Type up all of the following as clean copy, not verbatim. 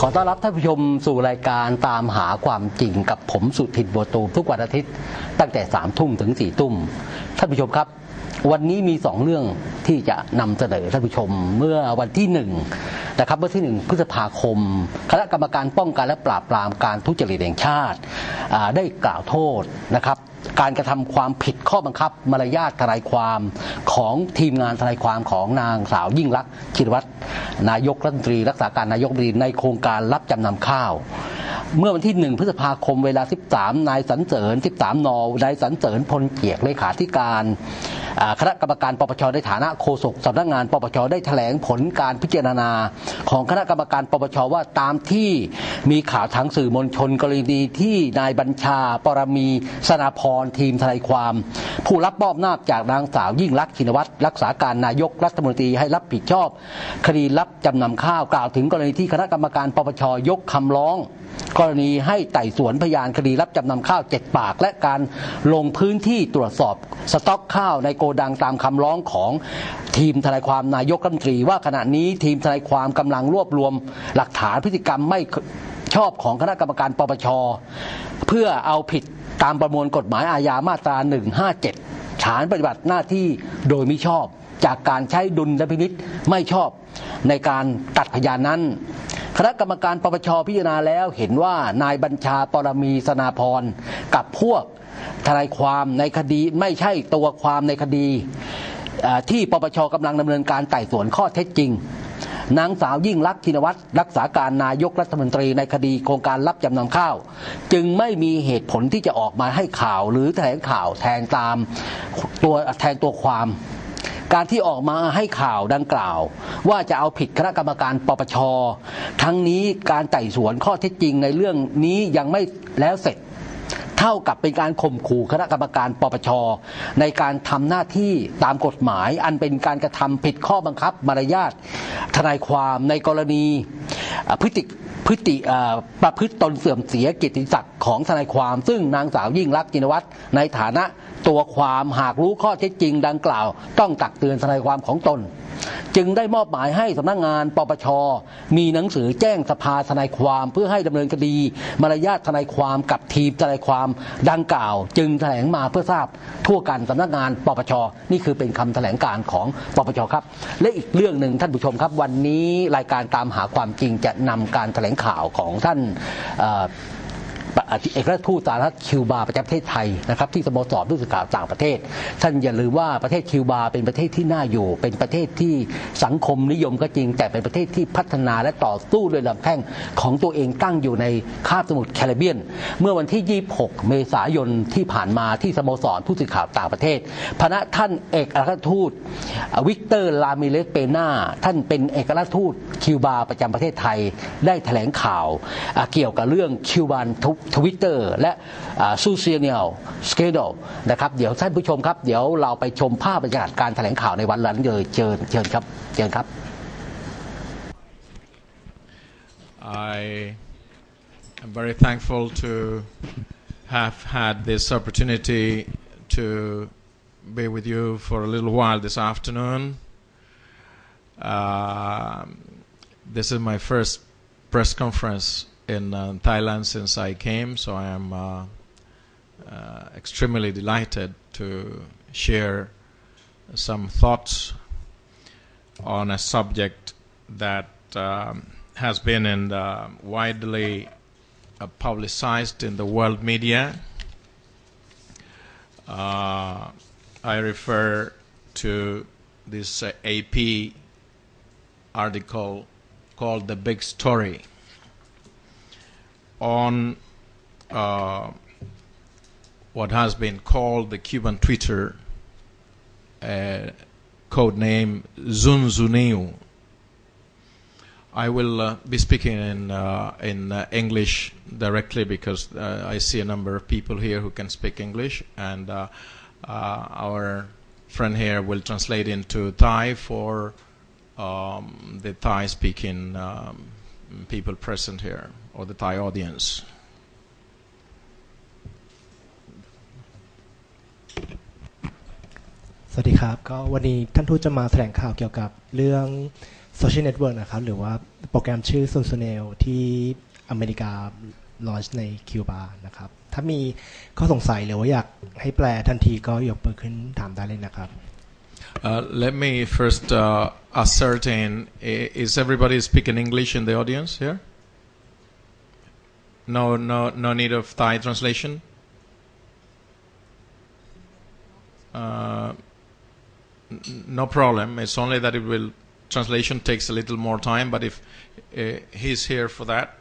อต้อนรับท่านผู้ชมสู่รายการตามหาความจริงกับผมสุทินบัวตูมทุกวันอาทิตย์ตั้งแต่3 ทุ่มถึง4 ทุ่มท่านผู้ชมครับวันนี้มี2เรื่องที่จะนำเสนอท่านผู้ชมเมื่อวันที่1นะครับเมื่อที่1 พฤษภาคมคณะกรรมการป้องกันและปราบปรามการทุจริตแห่งชาติได้กล่าวโทษนะครับการกระทำความผิดข้อบังคับมารยาททนายความของทีมงานทนายความของนางสาวยิ่งลักษณ์ชินวัตรนายกรัฐมนตรีรักษาการนายกรัฐมนตรีในโครงการรับจำนำข้าวเมื่อวันที่1 พฤษภาคมเวลา 13 นายสรรเสริญ 13 น.นายสรรเสริญพลเกียรติเลขาธิการคณะกรรมการปปช.ในฐานะโฆษกสำนักงานปปช.ได้แถลงผลการพิจารณาของคณะกรรมการปปช.ว่าตามที่มีข่าวทางสื่อมวลชนกรณีที่นายบัญชาปรมีสนาพรทีมทนายความผู้รับมอบอำนาจจากนางสาวยิ่งลักษณ์ชินวัตรรักษาการนายกรัฐมนตรีให้รับผิดชอบคดีรับจำนำข้าวกล่าวถึงกรณีที่คณะกรรมการปปช.ยกคำร้องกรณีให้ไต่สวนพยานคดีรับจำนำข้าว7 ปากและการลงพื้นที่ตรวจสอบสต็อกข้าวในโกดังตามคำร้องของทีมทนายความนายกรัฐมนตรีว่าขณะนี้ทีมทนายความกำลังรวบรวมหลักฐานพฤติกรรมไม่ชอบของคณะกรรมการปปช.เพื่อเอาผิดตามประมวลกฎหมายอาญามาตรา 157 ฐานปฏิบัติหน้าที่โดยมิชอบจากการใช้ดุลพินิจไม่ชอบในการตัดพยานนั้นคณะกรรมการปปช.พิจารณาแล้วเห็นว่านายบัญชาปรมีสนาพรกับพวกทนายความในคดีไม่ใช่ตัวความในคดีที่ปปช.กำลังดำเนินการไต่สวนข้อเท็จจริงนางสาวยิ่งลักษณ์ชินวัตรรักษาการนายกรัฐมนตรีในคดีโครงการรับจำนำข้าวจึงไม่มีเหตุผลที่จะออกมาให้ข่าวหรือแถลงข่าวแทนตัวความการที่ออกมาให้ข่าวดังกล่าวว่าจะเอาผิดคณะกรรมการปปช.ทั้งนี้การไต่สวนข้อเท็จจริงในเรื่องนี้ยังไม่แล้วเสร็จเท่ากับเป็นการข่มขู่คณะกรรมการปปช.ในการทำหน้าที่ตามกฎหมายอันเป็นการกระทำผิดข้อบังคับมารยาททนายความในกรณีประพฤติตนเสื่อมเสียเกียรติศักดิ์ของทนายความซึ่งนางสาวยิ่งลักษณ์ชินวัตรในฐานะตัวความหากรู้ข้อเท็จจริงดังกล่าวต้องตักเตือนทนายความของตนจึงได้มอบหมายให้สำนักงานปปช.มีหนังสือแจ้งสภาทนายความเพื่อให้ดำเนินคดีมารยาททนายความกับทีมทนายความดังกล่าวจึงแถลงมาเพื่อทราบทั่วกันสำนักงานปปช.นี่คือเป็นคำแถลงการของปปช.ครับและอีกเรื่องหนึ่งท่านผู้ชมครับวันนี้รายการตามหาความจริงจะนำการแถลงข่าวของท่านเอกอัครราชทูตสหรัฐคิวบาประจำประเทศไทยนะครับที่สโมสรผู้สื่อข่าวต่างประเทศท่านอย่าลืมว่าประเทศคิวบาเป็นประเทศที่น่าอยู่เป็นประเทศที่สังคมนิยมก็จริงแต่เป็นประเทศที่พัฒนาและต่อสู้ด้วยลำแข้งของตัวเองตั้งอยู่ในคาบสมุทรแคริบเบียนเมื่อวันที่ 26 เมษายนที่ผ่านมาที่สโมสรผู้สื่อข่าวต่างประเทศพระท่านเอกอัครราชทูตวิกเตอร์ลามิเลสเปนาท่านเป็นเอกอัครราชทูตคิวบาประจำประเทศไทยได้แถลงข่าวเกี่ยวกับเรื่องคิวบานTwitter และซูเซียเนียลสเกดนะครับเดี๋ยวท่านผู้ชมครับเดี๋ยวเราไปชมภาพบรรยากาศการแถลงข่าวในวันนั้นเลยเชิญครับ I am very thankful to have had this opportunity to be with you for a little while this afternoon. This is my first press conference.in Thailand since I came, so I am extremely delighted to share some thoughts on a subject that has been widely publicized in the world media. I refer to this AP article called "The Big Story."On what has been called the Cuban Twitter, code name Zunzuneu. I will be speaking in English directly because I see a number of people here who can speak English, and our friend here will translate into Thai for the Thai-speaking people present here.or the Thai audience. สวัสดีครับก็วันนี้ท่านทูตจะมาแถลงข่าวเกี่ยวกับเรื่อง social network นะครับหรือว่าโปรแกรมชื่อ Sunsunel ที่อเมริกาลอนช์ในคิวบานะครับถ้ามีข้อสงสัยหรือว่าอยากให้แปลทันทีก็ยกมือขึ้นถามได้เลยนะครับ Let me first ascertain, is everybody speaking English in the audience here? No need of Thai translation? No problem. It's only that translation takes a little more time, but if he's here for that,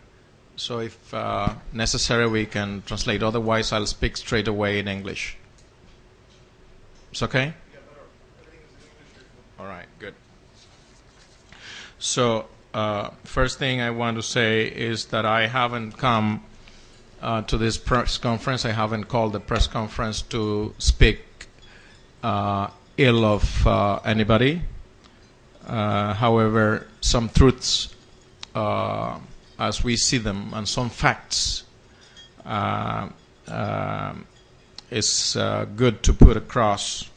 so if necessary we can translate. Otherwise, I'll speak straight away in English. It's okay? All right, good. So, first thing I want to say is that I haven't come to this press conference. I haven't called the press conference to speak ill of anybody. However, some truths as we see them and some facts is good to put across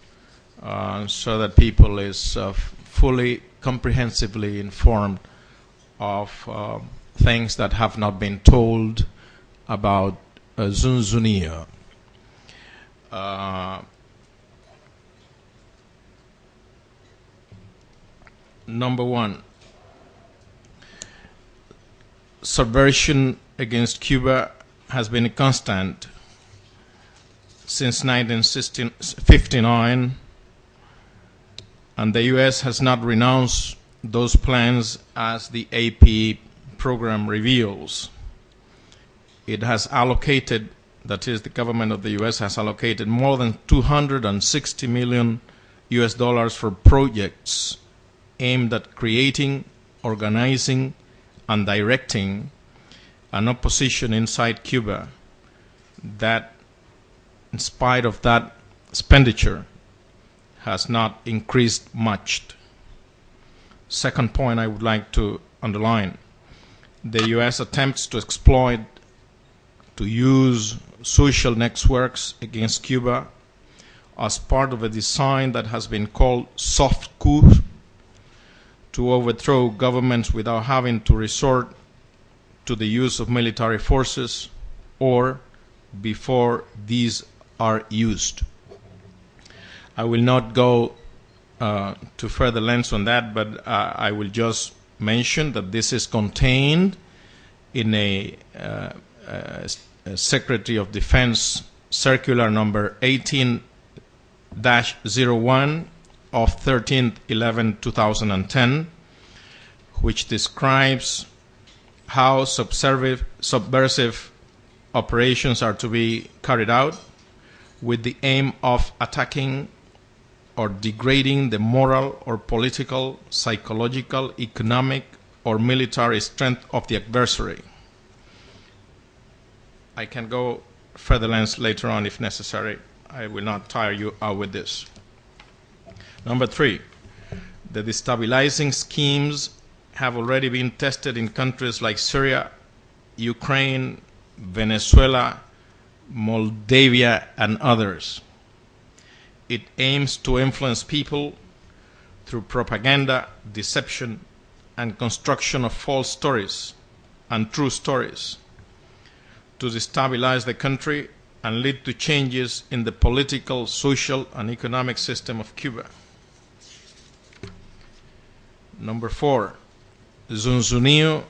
so that people is fully comprehensively informed of things that have not been told about Zunzunio. Number one, subversion against Cuba has been a constant since 1959, and the U.S. has not renounced those plans as the AP program reveals. It has allocated, that is, the government of the U.S. has allocated more than $260 million for projects aimed at creating, organizing, and directing an opposition inside Cuba that, in spite of that expenditure, has not increased much. Second point I would like to underline. The U.S. attempts to exploit, to use social networks against Cuba as part of a design that has been called soft coup, to overthrow governments without having to resort to the use of military forces or before these are used. I will not go to further lengths on that, but I will just mention that this is contained in a Secretary of Defense Circular number 18-01 of 13/11/2010, which describes how subversive operations are to be carried out with the aim of attacking or degrading the moral or political, psychological, economic, or military strength of the adversary. I can go further lengths later on if necessary. I will not tire you out with this. Number three, the destabilizing schemes have already been tested in countries like Syria, Ukraine, Venezuela, Moldavia, and others. It aims to influence people through propaganda, deception, and construction of false stories and true stories to destabilize the country and lead to changes in the political, social, and economic system of Cuba. Number four, Zunzunio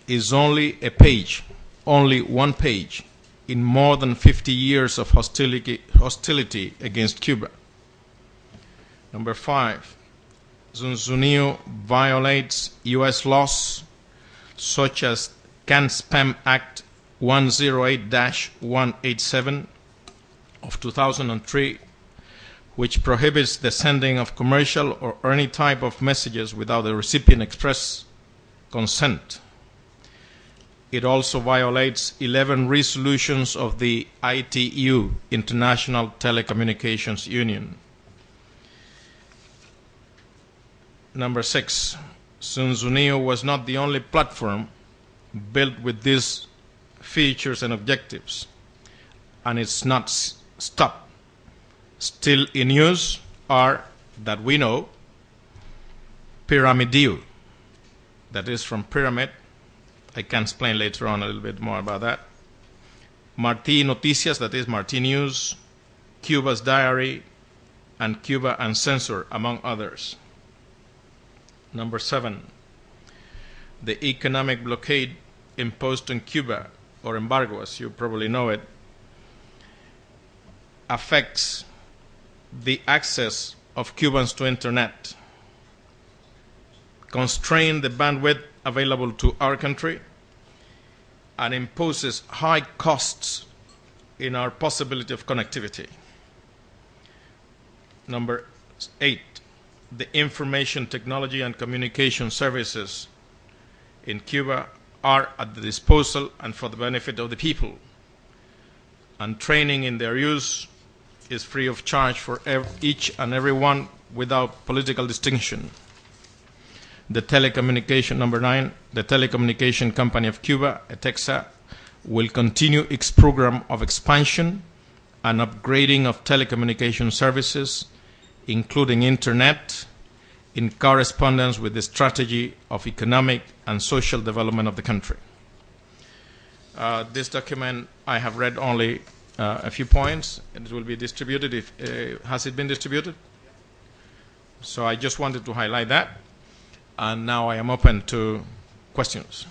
is only a page, only one page, in more than 50 years of hostility against Cuba. Number five, Zunzunio violates U.S. laws such as Can-Spam Act 108-187 of 2003, which prohibits the sending of commercial or any type of messages without the recipient express consent. It also violates 11 resolutions of the ITU, International Telecommunications Union. Number six, Zunzunio was not the only platform built with these features and objectives, and it's not stopped. Still in use are, that we know, Pyramidiu, that is from Pyramid. I can explain later on a little bit more about that. Martí Noticias, that is Martí News, Cuba's Diary, and Cuba Uncensored, among others. Number 7, the economic blockade imposed on Cuba, or embargo, as you probably know it, affects the access of Cubans to internet, constrain the bandwidth available to our country, and imposes high costs in our possibility of connectivity. Number 8, the information technology and communication services in Cuba are at the disposal and for the benefit of the people, and training in their use is free of charge for each and every one without political distinction. The telecommunication, number 9, the Telecommunication Company of Cuba, ETEXA, will continue its program of expansion and upgrading of telecommunication services, including internet, in correspondence with the strategy of economic and social development of the country. This document, I have read only a few points, and it will be distributed. Has it been distributed? So I just wanted to highlight that. And now I am open to questions.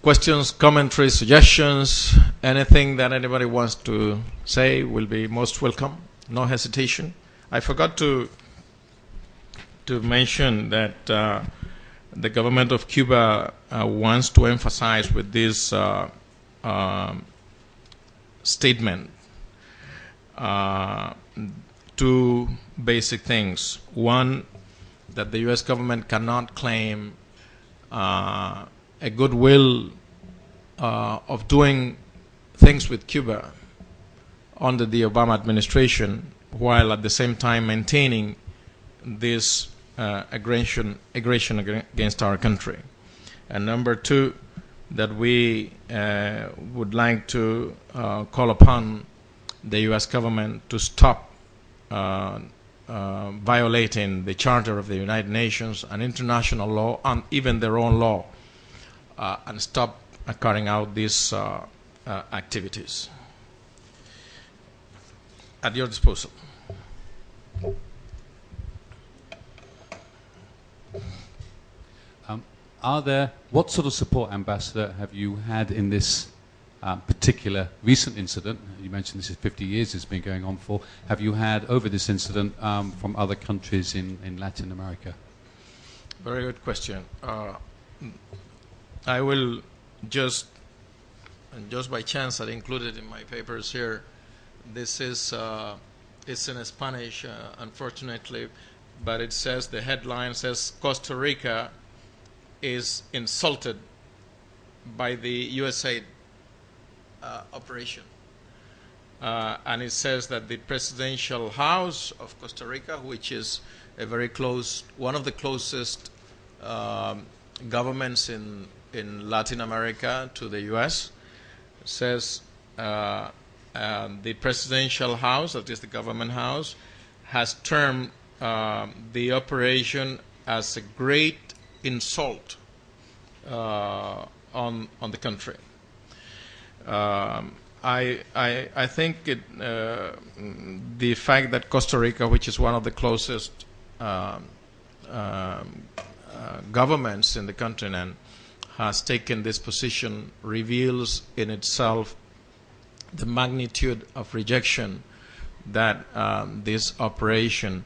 Questions, commentaries, suggestions, anything that anybody wants to say will be most welcome. No hesitation. I forgot to mention that the government of Cuba wants to emphasize with this statement two basic things. One, that the U.S. government cannot claim a goodwill of doing things with Cuba under the Obama administration, while at the same time maintaining this aggression against our country. And number 2, that we would like to call upon the U.S. government to stop violating the Charter of the United Nations and international law and even their own law, and stop carrying out these activities. At your disposal. What sort of support, Ambassador, have you had in this particular recent incident? You mentioned this is 50 years it's been going on for. Have you had over this incident from other countries in Latin America? Very good question. I will just by chance I included in my papers here. This is it's in Spanish, unfortunately, but it says, the headline says, Costa Rica is insulted by the USAID operation. And it says that the presidential house of Costa Rica, which is a very close, one of the closest governments in Latin America to the US, says the presidential house, that is the government house, has termed the operation as a great insult on the country. I think the fact that Costa Rica, which is one of the closest governments in the continent, has taken this position reveals in itself the magnitude of rejection that this operation